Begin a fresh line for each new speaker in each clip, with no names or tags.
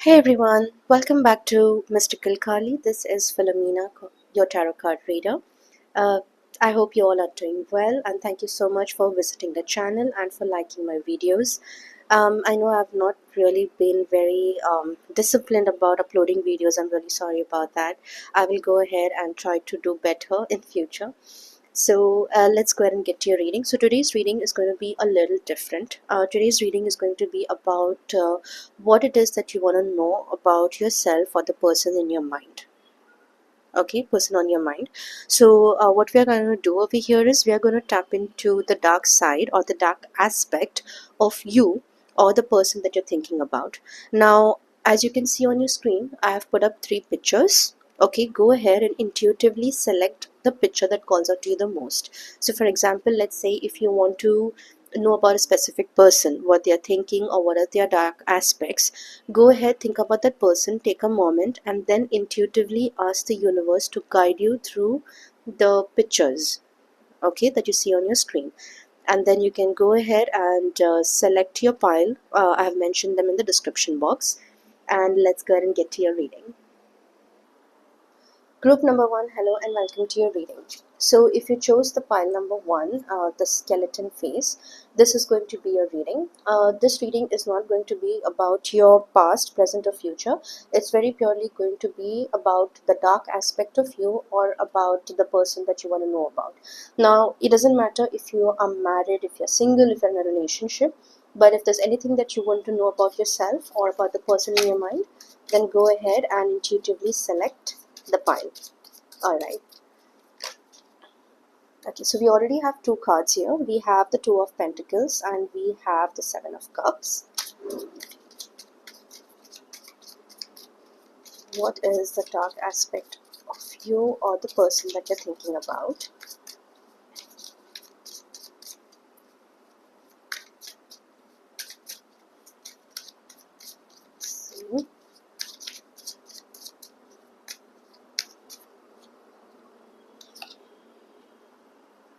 Hey everyone, welcome back to Mystical Kali. This is Philomena, your tarot card reader. Uh, I hope you all are doing well, and thank you so much for visiting the channel and for liking my videos. I know I've not really been very disciplined about uploading videos. I'm really sorry about that. I will go ahead and try to do better in future. So let's go ahead and get to your reading. So today's reading is going to be a little different. Today's reading is going to be about what it is that you want to know about yourself or the person in your mind. Okay, person on your mind. So what we are going to do over here is we are going to tap into the dark side or the dark aspect of you or the person that you're thinking about. Now, as you can see on your screen, I have put up 3 pictures. Okay, go ahead and intuitively select the picture that calls out to you the most. So for example, let's say if you want to know about a specific person, what they are thinking or what are their dark aspects, go ahead, think about that person, take a moment, and then intuitively ask the universe to guide you through the pictures, okay, that you see on your screen. And then you can go ahead and select your pile. I have mentioned them in the description box. And let's go ahead and get to your reading. Group number 1, hello and welcome to your reading. So if you chose the pile number 1, the skeleton face, this is going to be your reading. This reading is not going to be about your past, present or future. It's very purely going to be about the dark aspect of you or about the person that you want to know about. Now, it doesn't matter if you are married, if you're single, if you're in a relationship, but if there's anything that you want to know about yourself or about the person in your mind, then go ahead and intuitively select the pile. Alright. Okay, so we already have 2 cards here. We have the 2 of Pentacles and we have the 7 of Cups. What is the dark aspect of you or the person that you're thinking about? Let's see.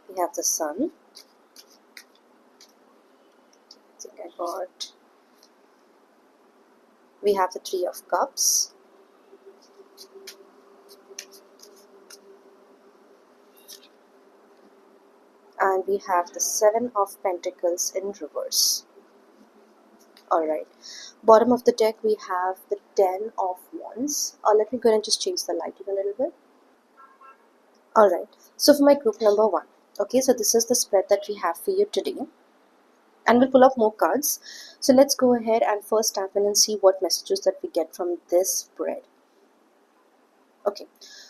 We have the Sun. I think I got. We have the 3 of Cups. And we have the 7 of Pentacles in reverse. Alright. Bottom of the deck we have the 10 of Wands. Let me go and just change the lighting a little bit. Alright, so for my group number 1, okay, so this is the spread that we have for you today, and we'll pull up more cards. So let's go ahead and first tap in and see what messages that we get from this spread. Okay,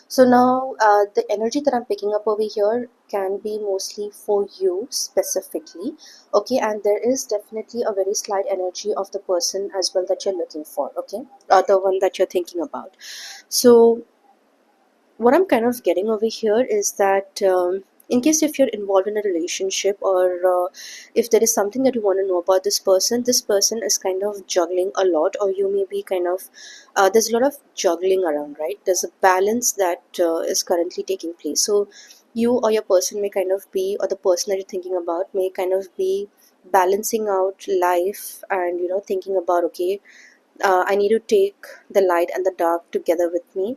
so now the energy that I'm picking up over here can be mostly for you specifically, okay, and there is definitely a very slight energy of the person as well that you're looking for, okay, the one that you're thinking about. So what I'm kind of getting over here is that in case if you're involved in a relationship or if there is something that you want to know about this person is kind of juggling a lot, or you may be kind of there's a lot of juggling around, right? There's a balance that is currently taking place. So you or your person may kind of be, or the person that you're thinking about may kind of be balancing out life and thinking about, okay, I need to take the light and the dark together with me.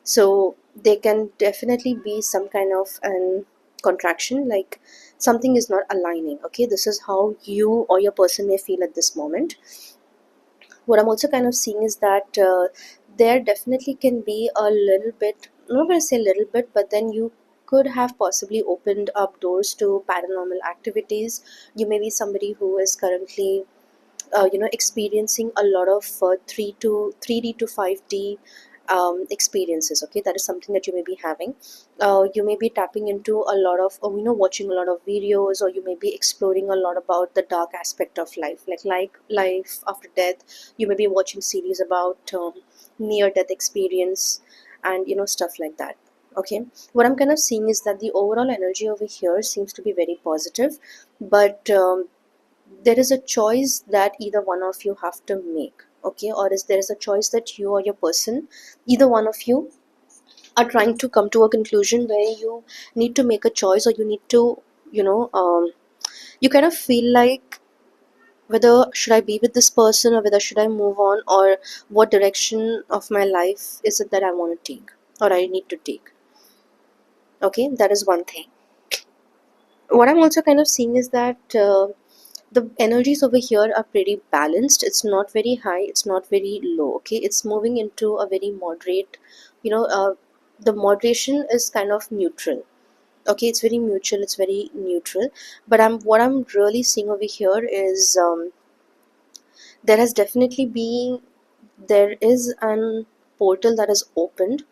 So there can definitely be some kind of an contraction, like something is not aligning. Okay, this is how you or your person may feel at this moment. What I'm also kind of seeing is that there definitely can be a little bit, I'm not going to say a little bit, but then you could have possibly opened up doors to paranormal activities. You may be somebody who is currently experiencing a lot of 3D to 5D experiences. Okay, that is something that you may be having. You may be tapping into a lot of, or watching a lot of videos, or you may be exploring a lot about the dark aspect of life, like life after death. You may be watching series about near death experience and stuff like that. Okay, what I'm kind of seeing is that the overall energy over here seems to be very positive, but there is a choice that either one of you have to make. Okay, or is there is a choice that you or your person, either one of you, are trying to come to a conclusion where you need to make a choice, or you need to you kind of feel like whether should I be with this person, or whether should I move on, or what direction of my life is it that I want to take or I need to take. Okay, that is one thing. What I'm also kind of seeing is that the energies over here are pretty balanced. It's not very high, it's not very low. Okay, it's moving into a very moderate, you know, the moderation is kind of neutral. Okay, it's very mutual, it's very neutral. But what I'm really seeing over here is there has definitely been, there is an portal that is opened.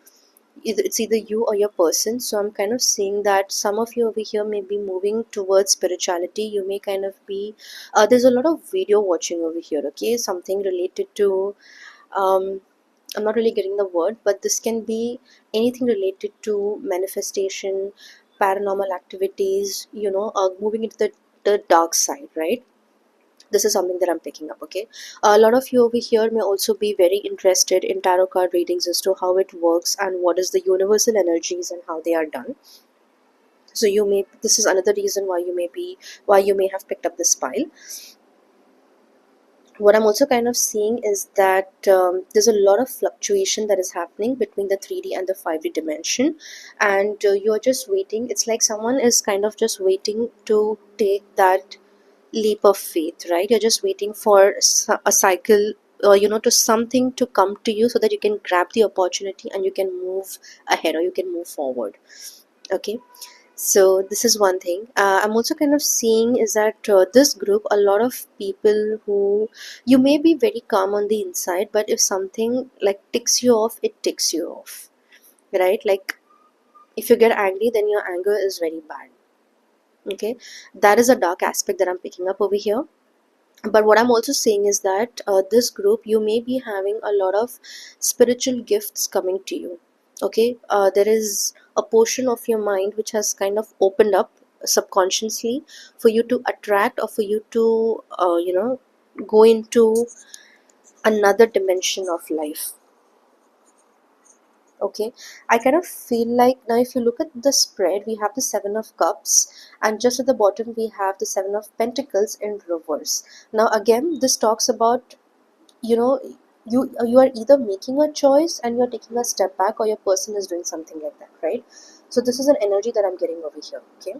It's either you or your person. So I'm kind of seeing that some of you over here may be moving towards spirituality. You may kind of be there's a lot of video watching over here. Okay, something related to um, I'm not really getting the word, but this can be anything related to manifestation, paranormal activities, moving into the dark side, right? This is something that I'm picking up. Okay, a lot of you over here may also be very interested in tarot card readings as to how it works and what is the universal energies and how they are done. So this is another reason why you may have picked up this pile. What I'm also kind of seeing is that there's a lot of fluctuation that is happening between the 3D and the 5D dimension, and you're just waiting. It's like someone is kind of just waiting to take that leap of faith, right? You're just waiting for a cycle, to something to come to you so that you can grab the opportunity and you can move ahead or you can move forward. Okay, so this is one thing. I'm also kind of seeing is that this group, a lot of people who you may be very calm on the inside, but if something like ticks you off, it ticks you off, right? Like if you get angry, then your anger is very bad. Okay, that is a dark aspect that I'm picking up over here. But what I'm also saying is that this group, you may be having a lot of spiritual gifts coming to you. Okay, there is a portion of your mind which has kind of opened up subconsciously for you to attract or for you to go into another dimension of life. Okay, I kind of feel like now if you look at the spread, we have the 7 of cups, and just at the bottom we have the 7 of pentacles in reverse. Now again, this talks about, you know you are either making a choice and you're taking a step back, or your person is doing something like that, right? So this is an energy that I'm getting over here. Okay,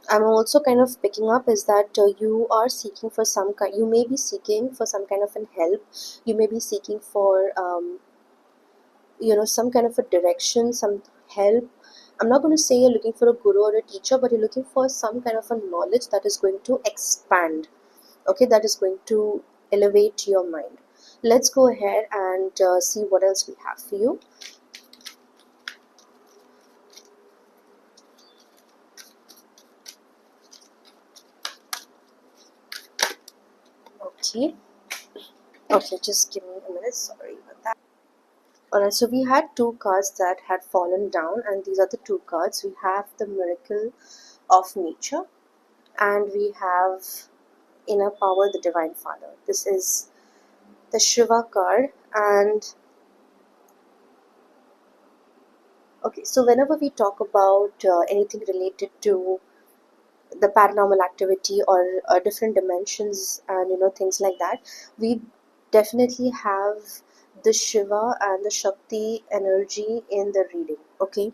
I'm also kind of picking up is that you are seeking for some kind, you may be seeking for some kind of an help. You may be seeking for some kind of a direction, some help. I'm not going to say you're looking for a guru or a teacher, but you're looking for some kind of a knowledge that is going to expand. Okay, that is going to elevate your mind. Let's go ahead and see what else we have for you. Okay, okay, just give me a minute, sorry about that. Alright, so we had two cards that had fallen down, and these are the two cards. We have the miracle of nature, and we have inner power, the divine father. This is the Shiva card. And okay, so whenever we talk about anything related to the paranormal activity or different dimensions and things like that, we definitely have the Shiva and the Shakti energy in the reading. Okay,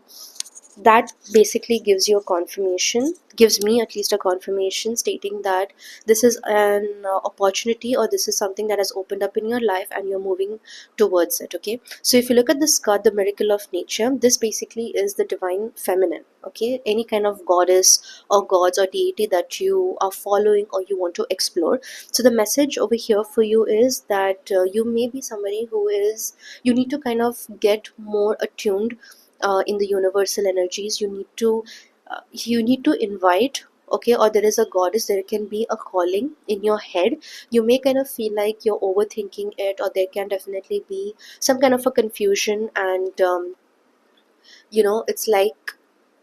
that basically gives you a confirmation, gives me at least a confirmation stating that this is an opportunity, or this is something that has opened up in your life and you're moving towards it. Okay, so if you look at this card, the miracle of nature, this basically is the divine feminine. Okay, any kind of goddess or gods or deity that you are following or you want to explore. So the message over here for you is that you may be somebody who is, you need to kind of get more attuned in the universal energies. You need to invite, okay, or there is a goddess, there can be a calling in your head. You may kind of feel like you're overthinking it, or there can definitely be some kind of a confusion, and it's like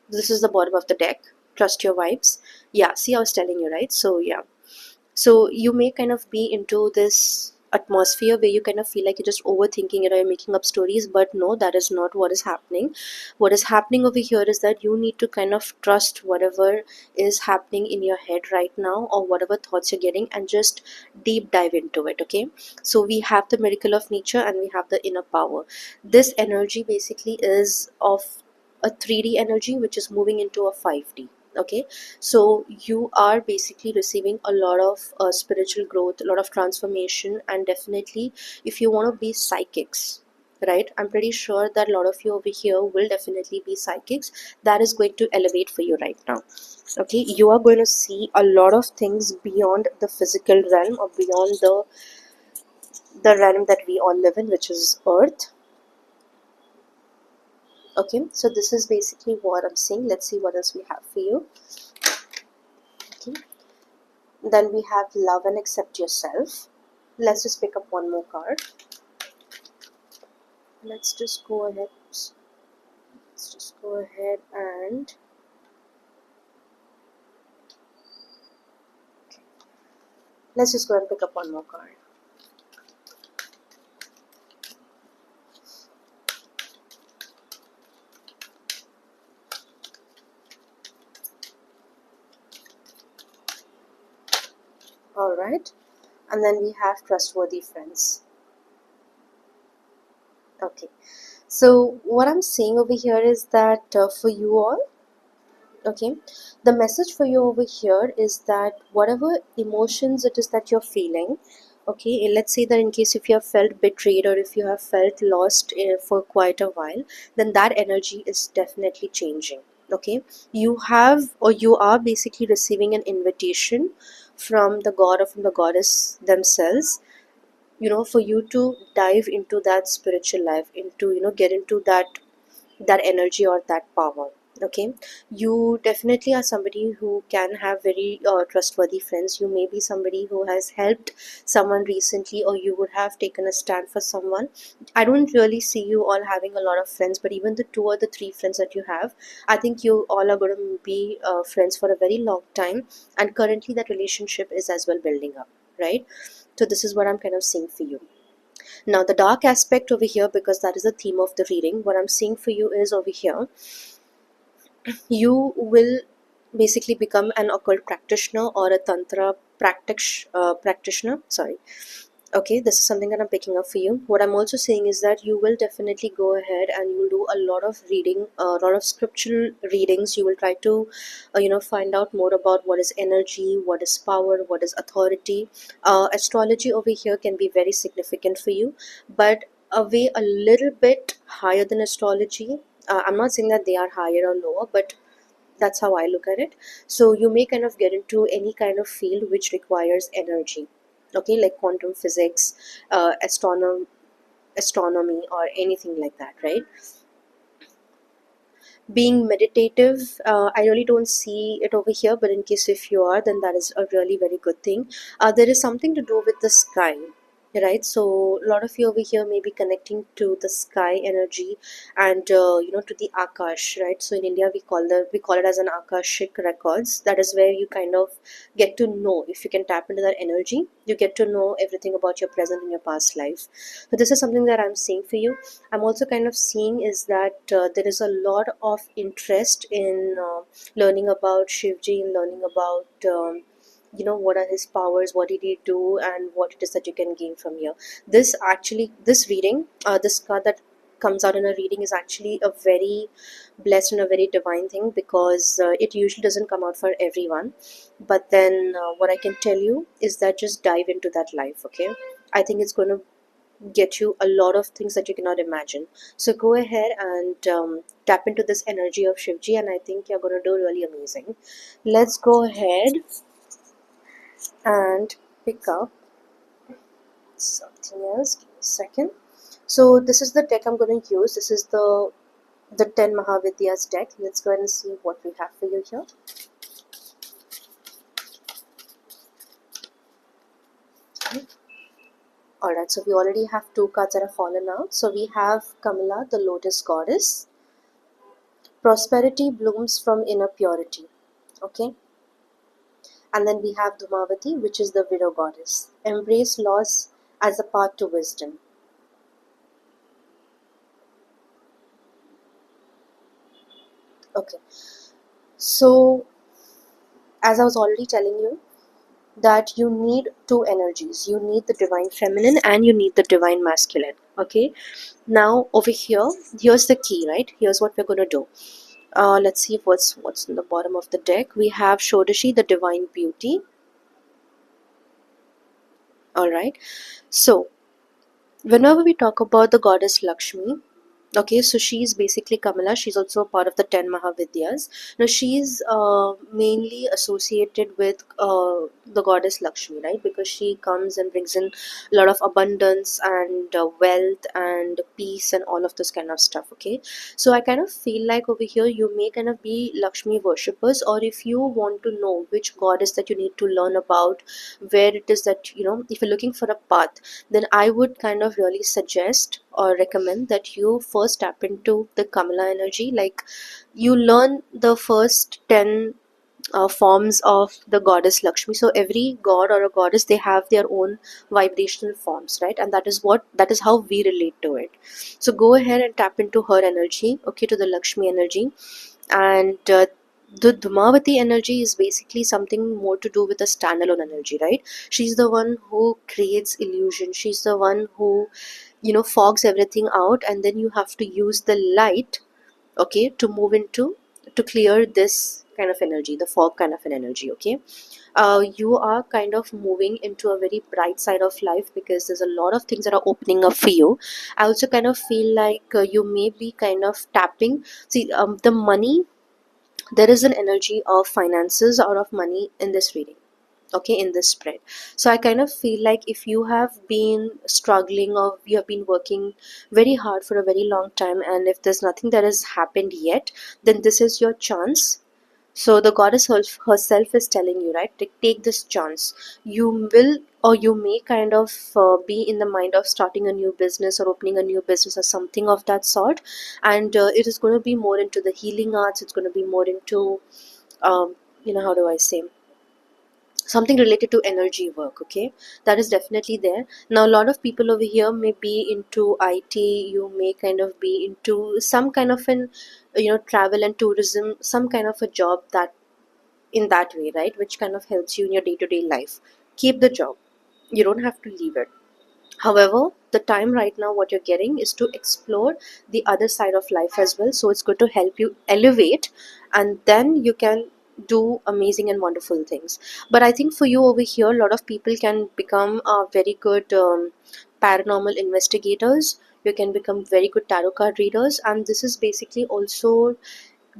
this is the bottom of the deck. Trust your vibes. Yeah, see, I was telling you, right? So yeah, so you may kind of be into this atmosphere where you kind of feel like you're just overthinking it or you're making up stories. But no, that is not what is happening. What is happening over here is that you need to kind of trust whatever is happening in your head right now, or whatever thoughts you're getting, and just deep dive into it. Okay, so we have the miracle of nature and we have the inner power. This energy basically is of a 3D energy which is moving into a 5D. Okay, so you are basically receiving a lot of spiritual growth, a lot of transformation, and definitely if you want to be psychics, right, I'm pretty sure that a lot of you over here will definitely be psychics. That is going to elevate for you right now. Okay, you are going to see a lot of things beyond the physical realm, or beyond the realm that we all live in, which is earth. Okay, so this is basically what I'm saying. Let's see what else we have for you. Okay, then we have love and accept yourself. Let's just pick up one more card. Let's just go ahead. Let's just go ahead and okay. Let's just go and pick up one more card. All right, and then we have trustworthy friends. Okay, so what I'm saying over here is that for you all, okay, the message for you over here is that whatever emotions it is that you're feeling, okay, let's say that in case if you have felt betrayed or if you have felt lost for quite a while, then that energy is definitely changing. Okay, you have, or you are basically receiving an invitation from the god or from the goddess themselves, for you to dive into that spiritual life, into, get into that energy or that power. Okay, you definitely are somebody who can have very trustworthy friends. You may be somebody who has helped someone recently, or you would have taken a stand for someone. I don't really see you all having a lot of friends, but even the two or the three friends that you have, I think you all are going to be friends for a very long time, and currently that relationship is as well building up, right? So this is what I'm kind of seeing for you. Now, the dark aspect over here, because that is the theme of the reading, what I'm seeing for you is over here, you will basically become an occult practitioner or a tantra practitioner. Sorry. Okay, this is something that I'm picking up for you. What I'm also saying is that you will definitely go ahead and you will do a lot of reading, a lot of scriptural readings. You will try to, find out more about what is energy, what is power, what is authority. Astrology over here can be very significant for you, but a way a little bit higher than astrology. I'm not saying that they are higher or lower, but that's how I look at it. So you may kind of get into any kind of field which requires energy, okay, like quantum physics, astronomy, or anything like that, right? Being meditative, I really don't see it over here, but in case if you are, then that is a really very good thing. There is something to do with the sky, right? So a lot of you over here may be connecting to the sky energy, and to the akash, right? So in India we call it as an akashic records. That is where you kind of get to know, if you can tap into that energy, you get to know everything about your present and your past life. So this is something that I'm seeing for you. I'm also kind of seeing is that there is a lot of interest in learning about Shivji, and learning about what are his powers, what did he do, and what it is that you can gain from here. This reading, this card that comes out in a reading is actually a very blessed and a very divine thing, because it usually doesn't come out for everyone. But then what I can tell you is that just dive into that life. Okay, I think it's going to get you a lot of things that you cannot imagine. So go ahead and tap into this energy of Shivji, and I think you're going to do really amazing. Let's go ahead and pick up something else. Give me a second. So this is the deck I'm going to use. This is the 10 Mahavidyas deck. Let's go ahead and see what we have for you here. Okay. Alright, so we already have two cards that have fallen out. So we have Kamala, the Lotus Goddess. Prosperity blooms from inner purity. Okay. And then we have Dhumavati, which is the widow goddess. Embrace loss as a path to wisdom. Okay, so as I was already telling you, that you need two energies. You need the divine feminine and you need the divine masculine. Okay, now over here, here's the key, right? Here's what we're going to do. Let's see what's in the bottom of the deck. We have Shodashi, the divine beauty. All right, so whenever we talk about the goddess Lakshmi, okay, so she's basically Kamala. She's also a part of the 10 Mahavidyas. Now, she's mainly associated with the goddess Lakshmi, right? Because she comes and brings in a lot of abundance and wealth and peace and all of this kind of stuff, okay? So, I kind of feel like over here you may kind of be Lakshmi worshippers, or if you want to know which goddess that you need to learn about, where it is that, if you're looking for a path, then I would kind of really suggest or recommend that you first tap into the Kamala energy. Like, you learn the first 10 forms of the goddess Lakshmi. So every god or a goddess, they have their own vibrational forms, right? And that is how we relate to it. So go ahead and tap into her energy, okay, to the Lakshmi energy. And the Dhumavati energy is basically something more to do with the standalone energy, right? She's the one who creates illusion. She's the one who, fogs everything out, and then you have to use the light, okay, to move into, to clear this kind of energy, the fog kind of an energy, okay. You are kind of moving into a very bright side of life because there's a lot of things that are opening up for you. I also kind of feel like you may be kind of tapping, see, the money, there is an energy of finances or of money in this reading, okay, in this spread. So I kind of feel like if you have been struggling or you have been working very hard for a very long time, and if there's nothing that has happened yet, then this is your chance. So the goddess herself is telling you, right, to take this chance. You will, or you may kind of be in the mind of starting a new business or opening a new business or something of that sort. And it is going to be more into the healing arts. It's going to be more into, how do I say, something related to energy work, okay. That is definitely there. Now a lot of people over here may be into IT. You may kind of be into some kind of an, travel and tourism, some kind of a job that, in that way, right, which kind of helps you in your day-to-day life. Keep the job, you don't have to leave it. However, the time right now, what you're getting is to explore the other side of life as well. So it's going to help you elevate, and then you can do amazing and wonderful things. But I think for you over here, a lot of people can become very good paranormal investigators. You can become very good tarot card readers, and this is basically also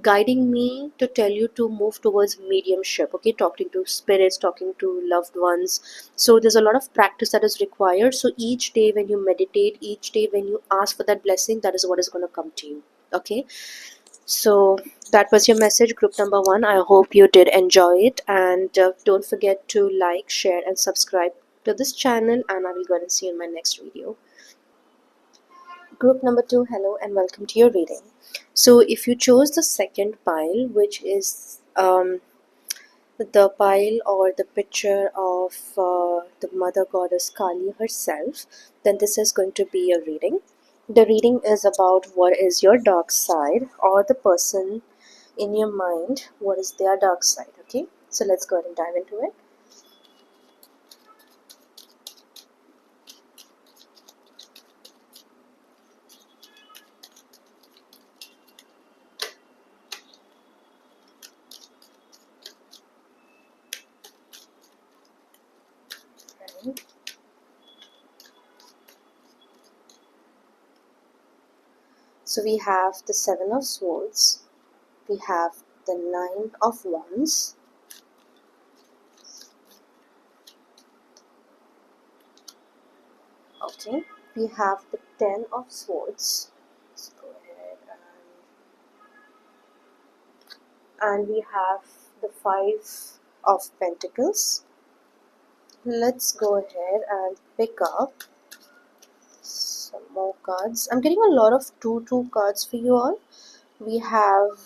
guiding me to tell you to move towards mediumship, okay, talking to spirits, talking to loved ones. So there's a lot of practice that is required. So each day when you meditate, each day when you ask for that blessing, that is what is going to come to you, okay. So that was your message, group number one. I hope you did enjoy it, and don't forget to like, share and subscribe to this channel, and I will go and see you in my next video. Group number two, hello and welcome to your reading. So if you chose the second pile, which is the pile or the picture of the mother goddess Kali herself, then this is going to be your reading. The reading is about what is your dark side, or the person in your mind, what is their dark side, okay. So let's go ahead and dive into it. Right. So we have the Seven of Swords, we have the Nine of Wands, okay, we have the Ten of Swords. Let's go ahead and we have the Five of Pentacles. Let's go ahead and pick up some more cards. I'm getting a lot of 2-2 cards for you all. We have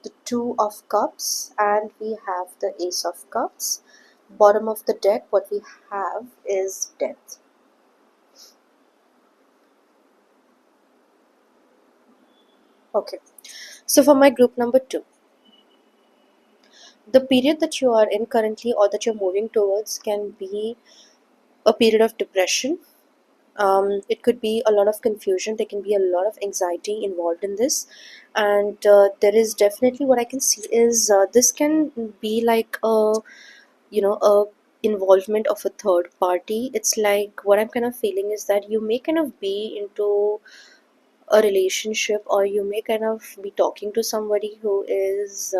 the Two of Cups and we have the Ace of Cups. Bottom of the deck, what we have is Death. Okay, so for my group number two, the period that you are in currently or that you're moving towards can be a period of depression. It could be a lot of confusion. There can be a lot of anxiety involved in this, and there is definitely what I can see is this can be like a involvement of a third party. It's like what I'm kind of feeling is that you may kind of be into a relationship, or you may kind of be talking to somebody who is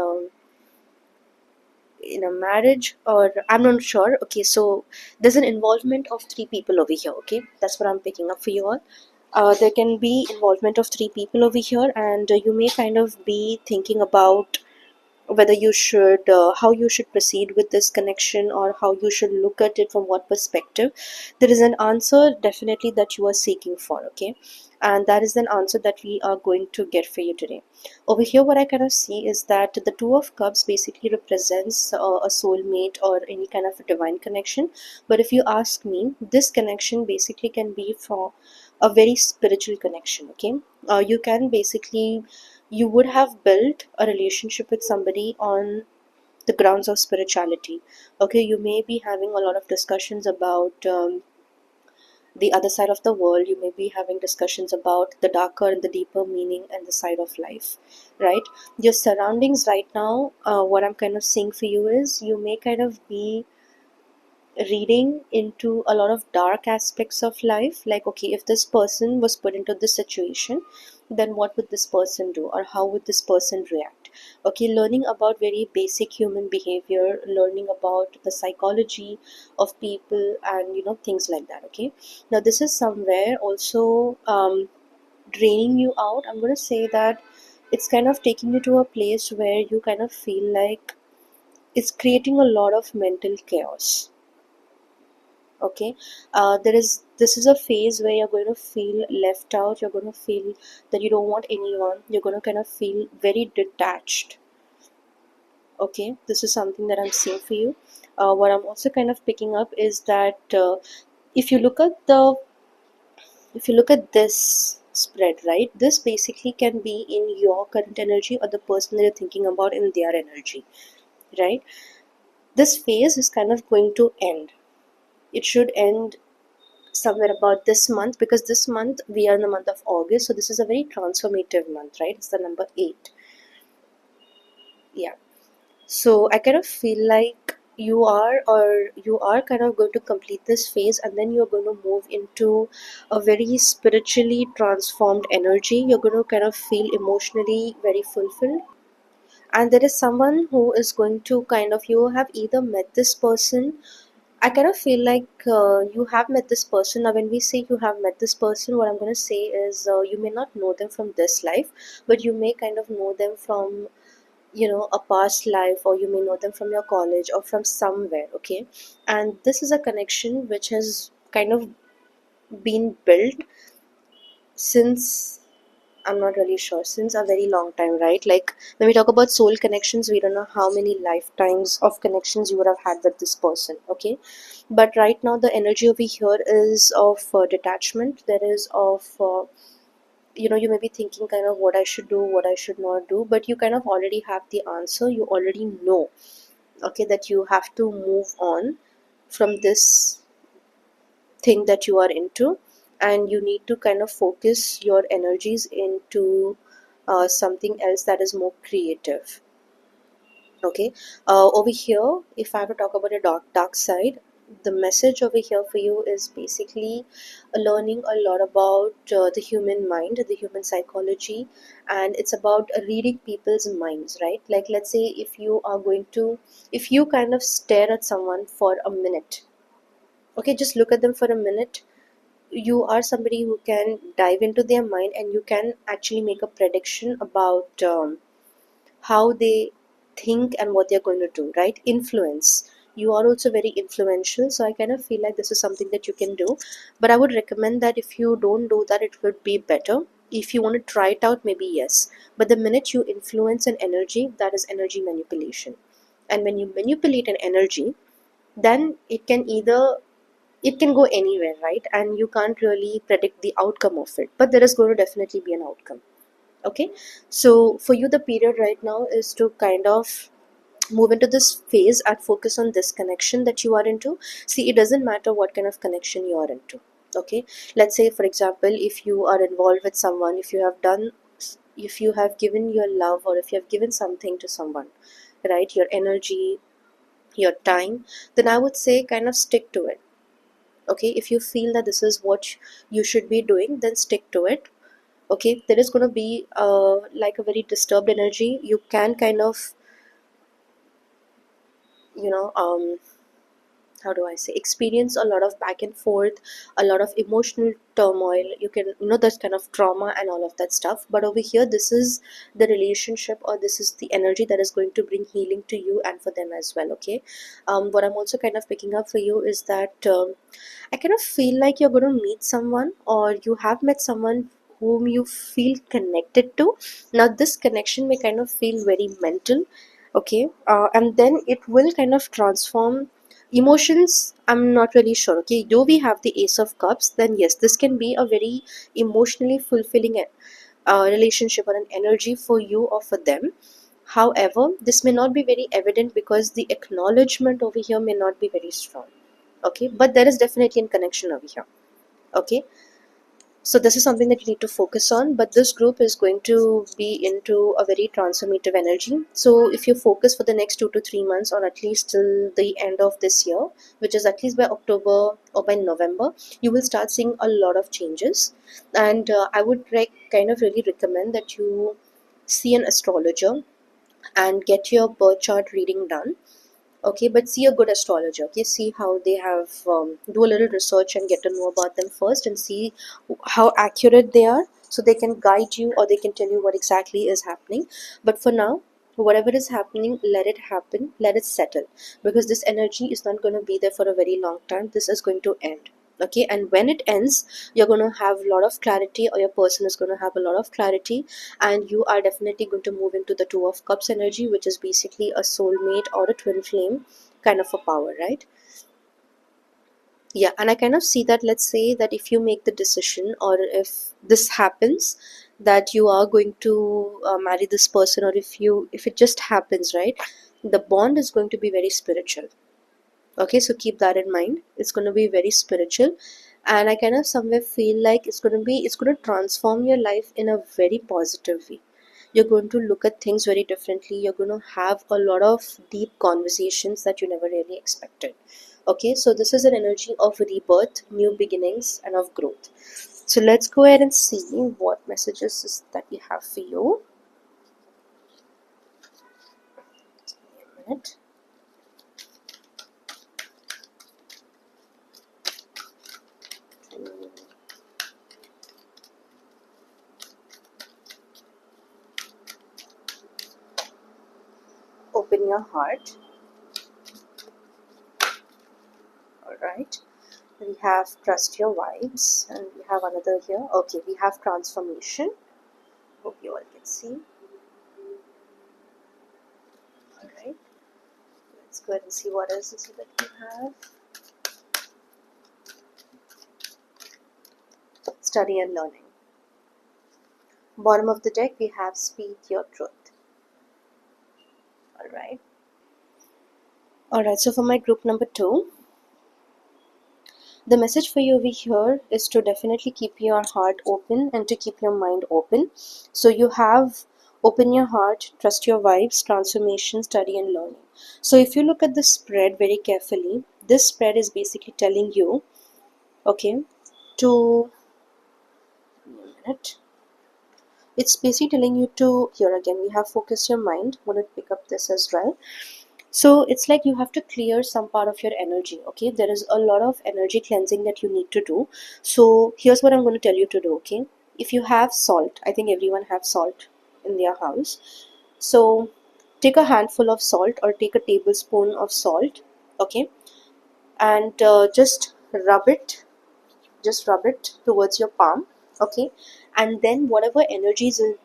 in a marriage, or I'm not sure. Okay, so there's an involvement of three people over here. Okay, that's what I'm picking up for you all. There can be involvement of three people over here, and you may kind of be thinking about whether you should how you should proceed with this connection, or how you should look at it from what perspective. There is an answer definitely that you are seeking for. Okay, and that is an answer that we are going to get for you today. Over here what I kind of see is that the two of cups basically represents a soulmate or any kind of a divine connection. But if you ask me, this connection basically can be from a very spiritual connection. Okay, you can basically, you would have built a relationship with somebody on the grounds of spirituality. Okay, you may be having a lot of discussions about the other side of the world. You may be having discussions about the darker and the deeper meaning and the side of life, right? Your surroundings right now, what I'm kind of seeing for you is you may kind of be reading into a lot of dark aspects of life, like okay, if this person was put into this situation, then what would this person do, or how would this person react? Okay, learning about very basic human behavior, learning about the psychology of people, and things like that. Okay, now this is somewhere also draining you out. I'm going to say that it's kind of taking you to a place where you kind of feel like it's creating a lot of mental chaos. Okay, this is a phase where you're going to feel left out. You're going to feel that you don't want anyone. You're going to kind of feel very detached. Okay, this is something that I'm seeing for you. What I'm also kind of picking up is that if you look at the if you look at this spread, right, this basically can be in your current energy, or the person that you're thinking about in their energy, right? This phase is kind of going to end. It should end somewhere about this month, because this month we are in the month of August, so this is a very transformative month, right? It's the number 8. Yeah, so I kind of feel like you are kind of going to complete this phase, and then you're going to move into a very spiritually transformed energy. You're going to kind of feel emotionally very fulfilled, and there is someone who is going to kind of, you have either met this person. I kind of feel like you have met this person. Now, when we say you have met this person, what I'm going to say is you may not know them from this life, but you may kind of know them from, a past life, or you may know them from your college or from somewhere. Okay, and this is a connection which has kind of been built since, I'm not really sure, since a very long time, right? Like when we talk about soul connections, we don't know how many lifetimes of connections you would have had with this person. Okay, but right now the energy over here is of detachment. There is of you may be thinking kind of what I should do, what I should not do, but you kind of already have the answer. You already know, okay, that you have to move on from this thing that you are into, and you need to kind of focus your energies into something else that is more creative. Okay, over here, if I have to talk about a dark side, the message over here for you is basically learning a lot about the human mind, the human psychology, and it's about reading people's minds, right? Like let's say if you kind of stare at someone for a minute, okay, just look at them for a minute. You are somebody who can dive into their mind, and you can actually make a prediction about how they think and what they're going to do, right? Influence. You are also very influential, so I kind of feel like this is something that you can do. But I would recommend that if you don't do that, it would be better. If you want to try it out, maybe yes. But the minute you influence an energy, that is energy manipulation. And when you manipulate an energy, then it can go anywhere, right? And you can't really predict the outcome of it. But there is going to definitely be an outcome. Okay, so for you the period right now is to kind of move into this phase and focus on this connection that you are into. See, it doesn't matter what kind of connection you are into. Okay, let's say for example, if you are involved with someone, if you have given your love, or if you have given something to someone, right, your energy, your time, then I would say kind of stick to it. Okay, if you feel that this is what you should be doing, then stick to it. Okay, there is going to be like a very disturbed energy. You can kind of, you know, how do I say, experience a lot of back and forth, a lot of emotional turmoil. You can, there's kind of trauma and all of that stuff. But over here, this is the relationship, or this is the energy that is going to bring healing to you and for them as well. Okay, what I'm also kind of picking up for you is that I kind of feel like you're going to meet someone, or you have met someone whom you feel connected to. Now, this connection may kind of feel very mental, okay, and then it will kind of transform emotions. I'm not really sure. Okay, do we have the Ace of Cups? Then yes, this can be a very emotionally fulfilling relationship or an energy for you or for them. However, this may not be very evident because the acknowledgement over here may not be very strong. Okay, but there is definitely a connection over here. Okay, so this is something that you need to focus on, but this group is going to be into a very transformative energy. So if you focus for the next 2 to 3 months, or at least till the end of this year, which is at least by October or by November, you will start seeing a lot of changes. And I would kind of really recommend that you see an astrologer and get your birth chart reading done. Okay, but see a good astrologer. Okay, see how they have, do a little research and get to know about them first, and see how accurate they are, so they can guide you, or they can tell you what exactly is happening. But for now, whatever is happening, let it happen, let it settle, because this energy is not going to be there for a very long time. This is going to end. Okay, and when it ends, you're going to have a lot of clarity, or your person is going to have a lot of clarity, and you are definitely going to move into the Two of Cups energy, which is basically a soulmate or a twin flame kind of a power, right? Yeah, and I kind of see that, let's say that if you make the decision, or if this happens, that you are going to marry this person, or if it just happens, right, the bond is going to be very spiritual. Okay, so keep that in mind. It's going to be very spiritual, and I kind of somewhere feel like it's going to transform your life in a very positive way. You're going to look at things very differently. You're going to have a lot of deep conversations that you never really expected. Okay, so this is an energy of rebirth, new beginnings, and of growth. So let's go ahead and see what messages that we have for you. Just give me a minute. Open your heart. All right. We have trust your vibes, and we have another here. Okay, we have transformation. Hope you all can see. All right. Let's go ahead and see what else is it that we have. Study and learning. Bottom of the deck, we have speak your truth. All right. All right. So for my group number 2, the message for you over here is to definitely keep your heart open and to keep your mind open. So you have open your heart, trust your vibes, transformation, study and learning. So if you look at the spread very carefully, this spread is basically telling you, okay, to, give me a minute. It's basically telling you to, here again, we have focus your mind. I'm going to pick up this as well. So it's like you have to clear some part of your energy. Okay, there is a lot of energy cleansing that you need to do. So here's what I'm going to tell you to do. Okay, if you have salt, I think everyone have salt in their house. So take a handful of salt, or take a tablespoon of salt. Okay, and just rub it towards your palm. Okay, and then whatever energies in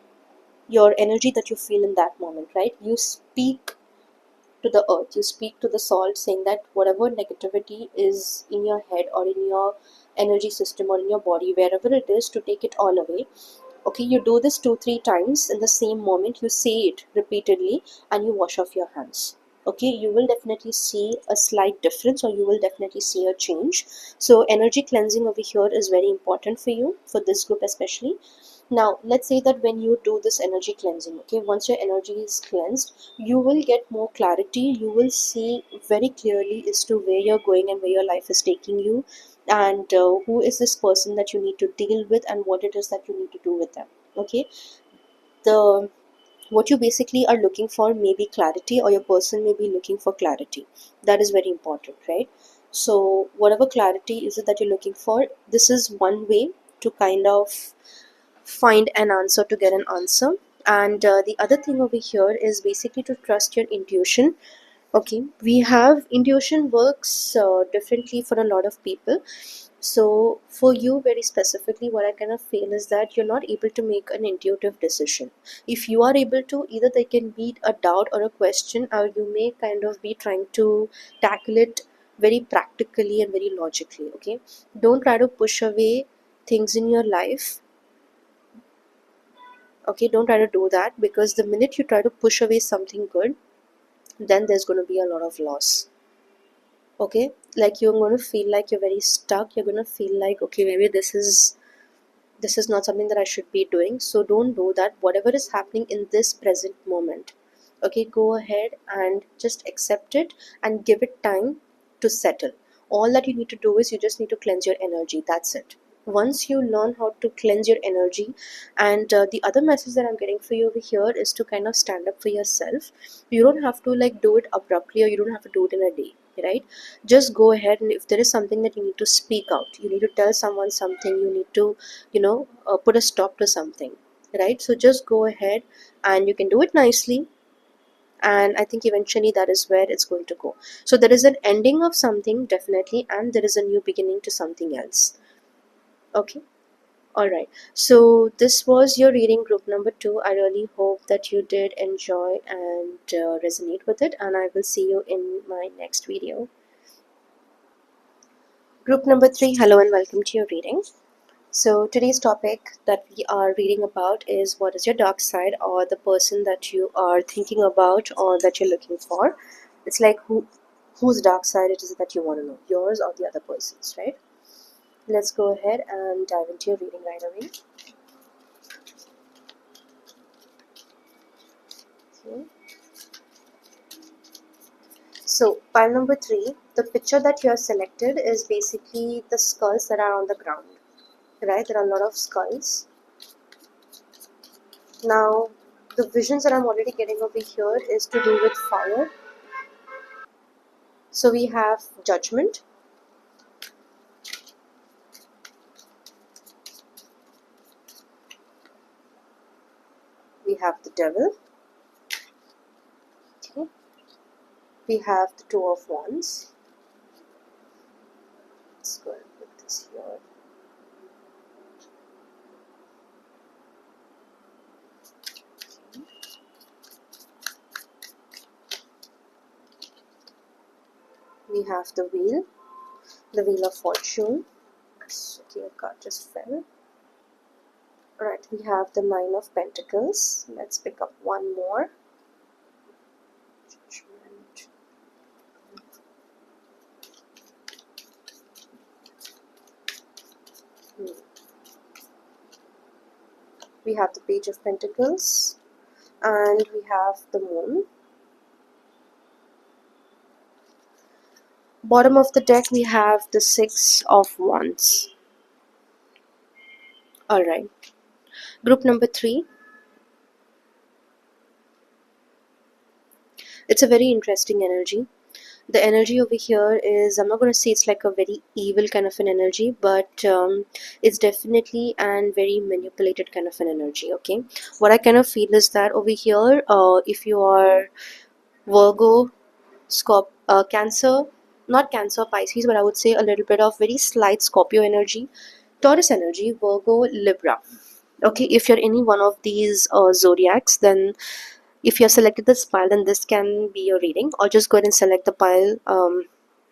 your energy that you feel in that moment, right, you speak to the earth, you speak to the salt, saying that whatever negativity is in your head, or in your energy system, or in your body, wherever it is, to take it all away. Okay, you do this 2-3 times in the same moment, you say it repeatedly, and you wash off your hands. Okay, you will definitely see a slight difference, or you will definitely see a change. So energy cleansing over here is very important for you, for this group especially. Now let's say that when you do this energy cleansing, okay, once your energy is cleansed, you will get more clarity. You will see very clearly as to where you're going and where your life is taking you, and who is this person that you need to deal with, and what it is that you need to do with them. Okay, the what you basically are looking for may be clarity, or your person may be looking for clarity. That is very important, right? So whatever clarity is it that you're looking for, this is one way to kind of find an answer, to get an answer. And the other thing over here is basically to trust your intuition. Okay, we have intuition works differently for a lot of people. So for you very specifically, what I kind of feel is that you're not able to make an intuitive decision. If you are able to, either they can be a doubt or a question, or you may kind of be trying to tackle it very practically and very logically. Okay, don't try to push away things in your life. Okay, don't try to do that, because the minute you try to push away something good, then there's going to be a lot of loss. Okay, like you're going to feel like you're very stuck. You're going to feel like, okay, maybe this is not something that I should be doing. So don't do that. Whatever is happening in this present moment, okay, go ahead and just accept it and give it time to settle. All that you need to do is you just need to cleanse your energy. That's it. Once you learn how to cleanse your energy, and the other message that I'm getting for you over here is to kind of stand up for yourself. You don't have to like do it abruptly, or you don't have to do it in a day, right? Just go ahead, and if there is something that you need to speak out, you need to tell someone something, you need to put a stop to something, right? So just go ahead, and you can do it nicely, and I think eventually that is where it's going to go. So there is an ending of something, definitely, and there is a new beginning to something else. Okay, all right. So this was your reading group number 2. I really hope that you did enjoy and resonate with it, and I will see you in my next video. Group number 3, hello and welcome to your reading. So today's topic that we are reading about is, what is your dark side, or the person that you are thinking about or that you're looking for. It's like whose dark side it is that you want to know, yours or the other person's, right? Let's go ahead and dive into your reading right away. Okay. So pile number 3, the picture that you have selected is basically the skulls that are on the ground, right? There are a lot of skulls. Now, the visions that I'm already getting over here is to do with fire. So we have judgment, we have the devil, okay, we have the two of wands. Let's go and put this here. Okay. We have the wheel of fortune. Okay, a card just fell. Alright, we have the 9 of pentacles. Let's pick up one more. Judgment. We have the page of pentacles, and we have the moon. Bottom of the deck we have the 6 of wands. Alright, group number 3. It's a very interesting energy. The energy over here is, I'm not going to say it's like a very evil kind of an energy, but it's definitely and very manipulated kind of an energy. Okay, what I kind of feel is that over here, if you are Virgo, Cancer, not Cancer, Pisces, but I would say a little bit of very slight Scorpio energy, Taurus energy, Virgo, Libra. Okay, if you're any one of these zodiacs, then if you have selected this pile, then this can be your reading, or just go ahead and select the pile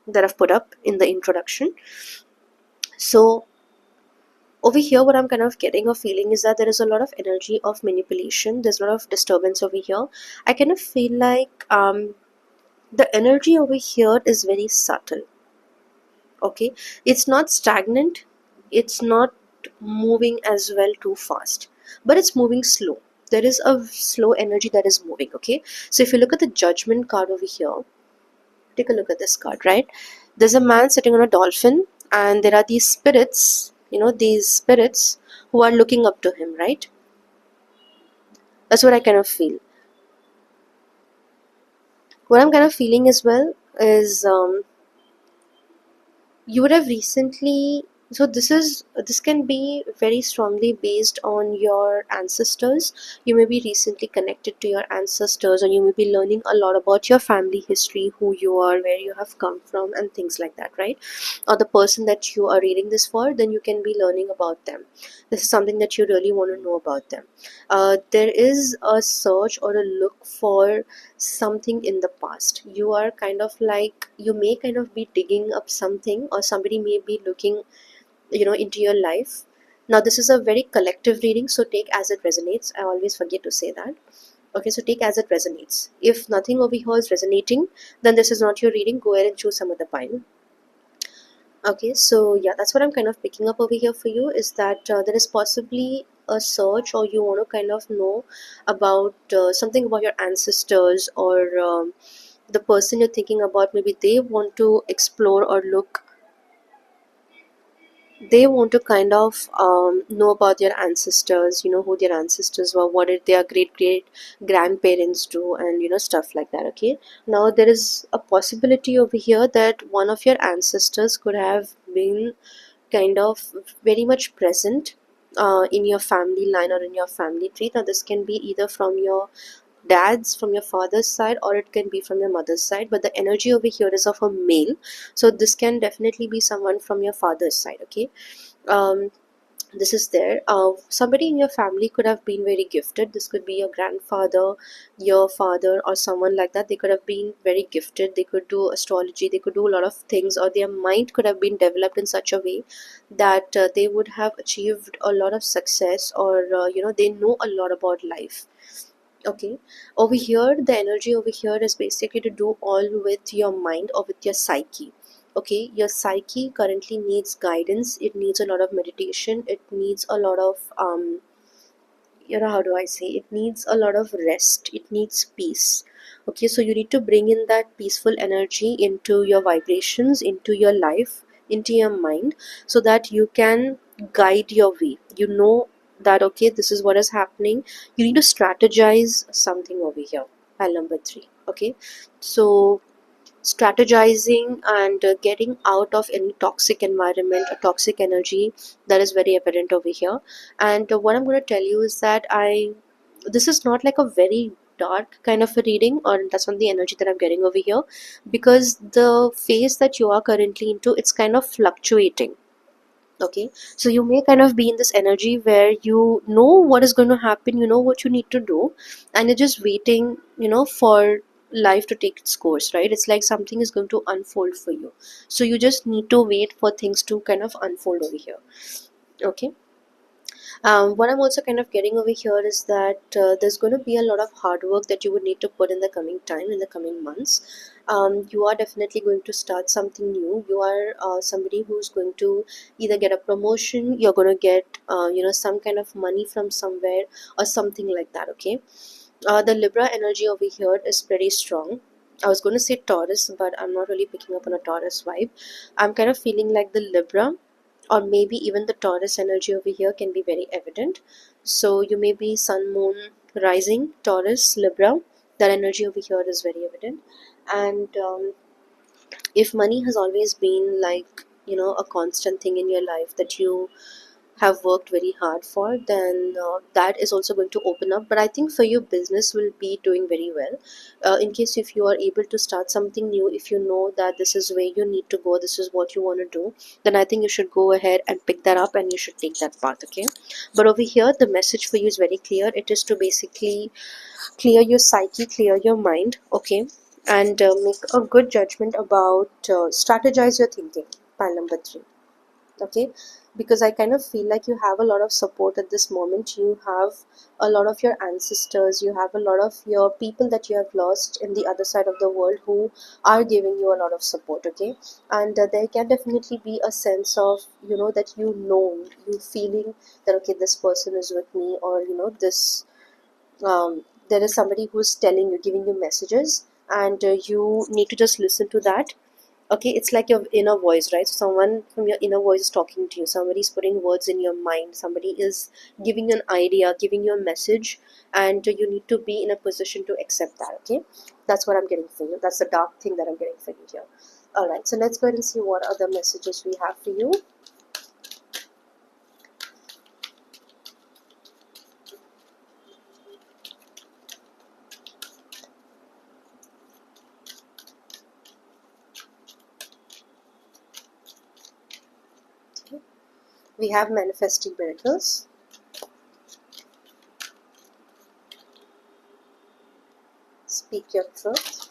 that I've put up in the introduction. So Over here, what I'm kind of getting or feeling is that there is a lot of energy of manipulation. There's a lot of disturbance over here. I kind of feel like the energy over here is very subtle. Okay, it's not stagnant, it's not moving as well too fast, but it's moving slow. There is a slow energy that is moving. Okay, so if you look at the judgment card over here, take a look at this card, right? There's a man sitting on a dolphin, and there are these spirits, these spirits who are looking up to him, right? That's what I kind of feel. What I'm kind of feeling as well is you would have recently, so this can be very strongly based on your ancestors. You may be recently connected to your ancestors, or you may be learning a lot about your family history, who you are, where you have come from, and things like that, right? Or the person that you are reading this for, then you can be learning about them. This is something that you really want to know about them. There is a search or a look for something in the past. You are kind of like, you may kind of be digging up something, or somebody may be looking, into your life. Now this is a very collective reading, so take as it resonates. I always forget to say that. Okay, so take as it resonates. If nothing over here is resonating, then this is not your reading. Go ahead and choose some other pile. Okay, so yeah, that's what I'm kind of picking up over here for you, is that there is possibly a search, or you want to kind of know about something about your ancestors, or the person you're thinking about. Maybe they want to explore or look, they want to kind of know about their ancestors, who their ancestors were, what did their great great grandparents do, and stuff like that. Okay, now there is a possibility over here that one of your ancestors could have been kind of very much present in your family line or in your family tree. Now this can be either from your dad's, from your father's side, or it can be from your mother's side, but the energy over here is of a male, so this can definitely be someone from your father's side. Okay, um, this is there. Somebody in your family could have been very gifted. This could be your grandfather, your father, or someone like that. They could have been very gifted. They could do astrology, they could do a lot of things, or their mind could have been developed in such a way that they would have achieved a lot of success, or they know a lot about life. Okay, over here the energy over here is basically to do all with your mind or with your psyche. Okay, your psyche currently needs guidance, it needs a lot of meditation, it needs a lot of how do I say, it needs a lot of rest, it needs peace. Okay, so you need to bring in that peaceful energy into your vibrations, into your life, into your mind, so that you can guide your way. That okay, this is what is happening. You need to strategize something over here. Pile number 3. Okay, so strategizing and getting out of any toxic environment or toxic energy, that is very evident over here. And what I'm going to tell you is that this is not like a very dark kind of a reading, or that's not the energy that I'm getting over here, because the phase that you are currently into, it's kind of fluctuating. Okay, so you may kind of be in this energy where you know what is going to happen, you know what you need to do, and you're just waiting, for life to take its course, right? It's like something is going to unfold for you, so you just need to wait for things to kind of unfold over here. Okay, what I'm also kind of getting over here is that there's going to be a lot of hard work that you would need to put in the coming time, in the coming months. You are definitely going to start something new. You are somebody who's going to either get a promotion, you're going to get, some kind of money from somewhere, or something like that. Okay, the Libra energy over here is pretty strong. I was going to say Taurus, but I'm not really picking up on a Taurus vibe. I'm kind of feeling like the Libra, or maybe even the Taurus energy over here can be very evident. So you may be Sun, Moon, Rising, Taurus, Libra. That energy over here is very evident. And if money has always been like, a constant thing in your life that you have worked very hard for, then that is also going to open up. But I think for you, business will be doing very well. In case if you are able to start something new, if you know that this is where you need to go, this is what you want to do, then I think you should go ahead and pick that up, and you should take that path. Okay, but over here the message for you is very clear. It is to basically clear your psyche, clear your mind. Okay, and make a good judgment about, strategize your thinking. Pile number 3. okay? Because I kind of feel like you have a lot of support at this moment. You have a lot of your ancestors, you have a lot of your people that you have lost in the other side of the world who are giving you a lot of support, okay? And there can definitely be a sense of, that you feeling that, okay, this person is with me, or this there is somebody who's telling you, giving you messages, and you need to just listen to that. Okay, it's like your inner voice, right? So someone from your inner voice is talking to you, somebody's putting words in your mind, somebody is giving you an idea, giving you a message, and you need to be in a position to accept that, okay? That's what I'm getting for you. That's the dark thing that I'm getting for you here. All right, so let's go ahead and see what other messages we have for you. Okay. We have manifesting miracles. Speak your truth.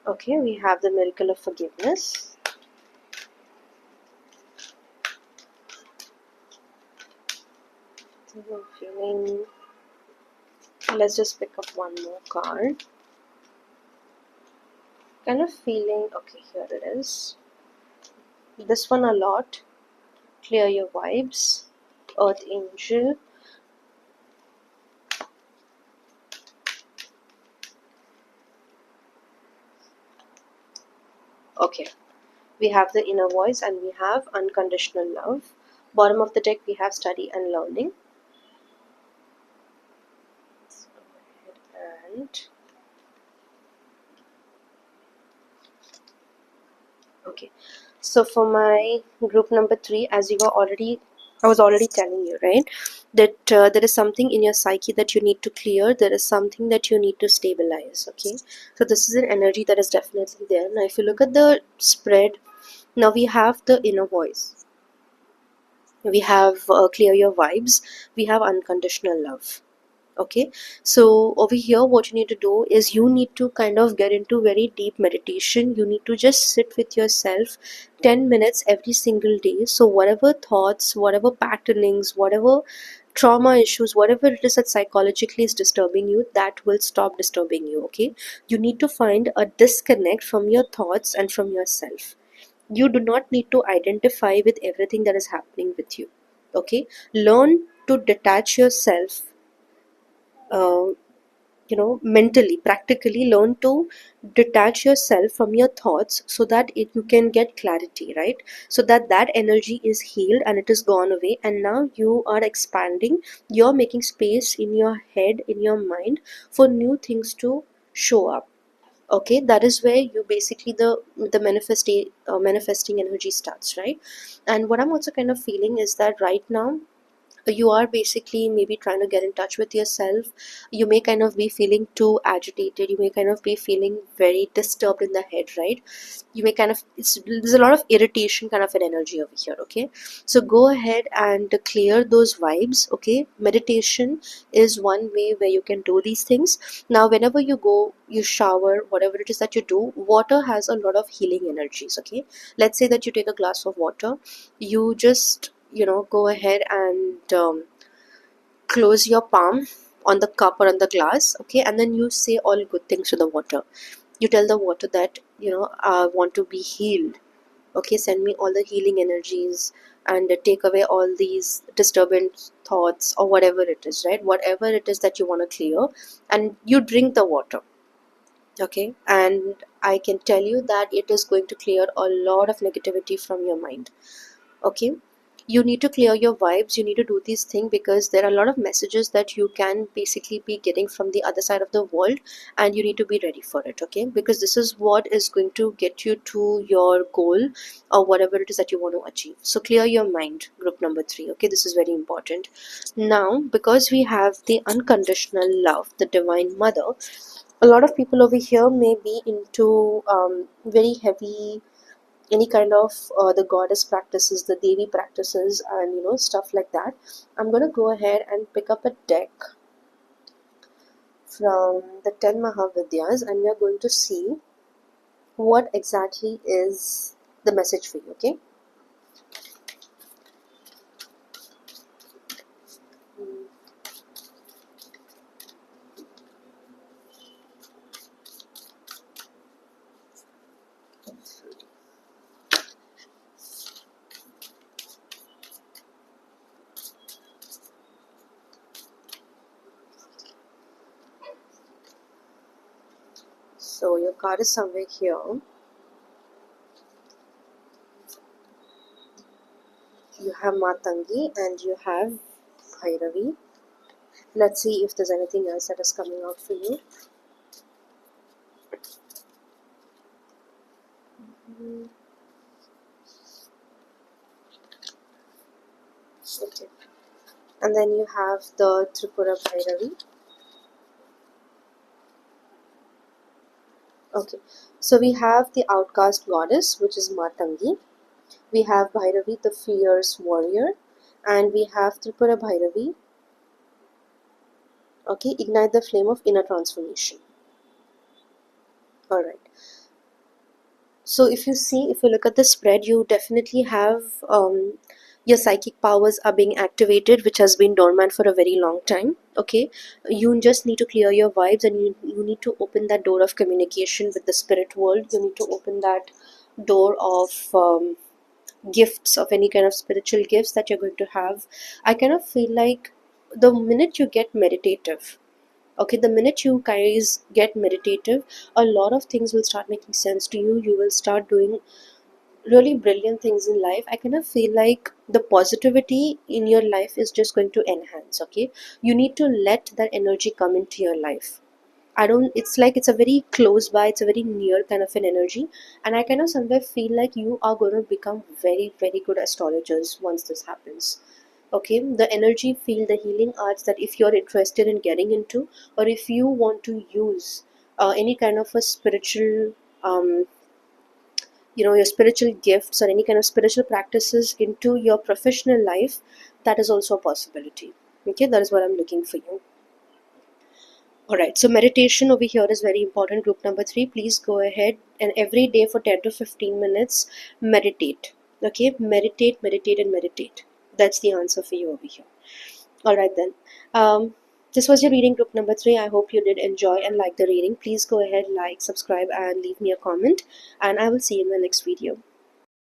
Okay, we have the miracle of forgiveness. So I'm feeling, let's just pick up one more card. Kind of feeling, okay, here it is. This one a lot. Clear your vibes. Earth angel. Okay, we have the inner voice and we have unconditional love. Bottom of the deck we have study and learning. Let's go ahead and okay, so for my group number 3, as I was already telling you, right, that there is something in your psyche that you need to clear. There is something that you need to stabilize, okay? So this is an energy that is definitely there. Now if you look at the spread, now we have the inner voice, we have clear your vibes, we have unconditional love. Okay, so over here what you need to do is you need to kind of get into very deep meditation. You need to just sit with yourself 10 minutes every single day. So whatever thoughts, whatever patternings, whatever trauma issues, whatever it is that psychologically is disturbing you, that will stop disturbing you. Okay, you need to find a disconnect from your thoughts and from yourself. You do not need to identify with everything that is happening with you. Okay, learn to detach yourself, uh, mentally, practically learn to detach yourself from your thoughts, so that you can get clarity, right? So that that energy is healed and it is gone away, and now you are expanding, you're making space in your head, in your mind, for new things to show up. Okay, that is where you basically the manifesting energy starts, right? And what I'm also kind of feeling is that right now you are basically maybe trying to get in touch with yourself. You may kind of be feeling too agitated, you may kind of be feeling very disturbed in the head, right? You may kind of, there's a lot of irritation kind of an energy over here. Okay, so go ahead and clear those vibes. Okay, meditation is one way where you can do these things. Now whenever you go, you shower, whatever it is that you do, water has a lot of healing energies. Okay, let's say that you take a glass of water, you just go ahead and close your palm on the cup or on the glass. Okay, and then you say all good things to the water. You tell the water that I want to be healed. Okay, send me all the healing energies, and take away all these disturbance thoughts, or whatever it is, right? Whatever it is that you want to clear, and you drink the water. Okay, and I can tell you that it is going to clear a lot of negativity from your mind. Okay, you need to clear your vibes, you need to do these things, because there are a lot of messages that you can basically be getting from the other side of the world, and you need to be ready for it. Okay, because this is what is going to get you to your goal, or whatever it is that you want to achieve. So clear your mind, group number 3. Okay, this is very important. Now because we have the unconditional love, the divine mother, a lot of people over here may be into very heavy, any kind of the goddess practices, the devi practices, and stuff like that. I'm gonna go ahead and pick up a deck. from the 10 Mahavidyas, and we are going to see what exactly is the message for you, okay? So your card is somewhere here. You have Matangi and you have Bhairavi. Let's see if there's anything else that is coming out for you. Okay. And then you have the Tripura Bhairavi. Okay. So we have the outcast goddess, which is Matangi. We have Bhairavi, the fierce warrior. And we have Tripura Bhairavi. Okay. Ignite the flame of inner transformation. Alright. So if you look at the spread, you definitely have your psychic powers are being activated, which has been dormant for a very long time. Okay, you just need to clear your vibes, and you need to open that door of communication with the spirit world. You need to open that door of gifts, of any kind of spiritual gifts that you're going to have. I kind of feel like the minute you get meditative, okay, the minute you guys get meditative, a lot of things will start making sense to you. You will start doing really brilliant things in life. I kind of feel like the positivity in your life is just going to enhance. Okay, you need to let that energy come into your life. I don't, it's like it's a very close by, it's a very near kind of an energy. And I kind of somewhere feel like you are going to become very, very good astrologers once this happens. Okay, the energy field, the healing arts that if you're interested in getting into, or if you want to use any kind of a spiritual your spiritual gifts or any kind of spiritual practices into your professional life, that is also a possibility. Okay, that is what I'm looking for you. All right, so meditation over here is very important. Group number 3, please go ahead and every day for 10 to 15 minutes meditate. Okay, meditate, meditate, and meditate. That's the answer for you over here. All right, then. This was your reading, group number 3. I hope you did enjoy and like the reading. Please go ahead, like, subscribe, and leave me a comment. And I will see you in the next video.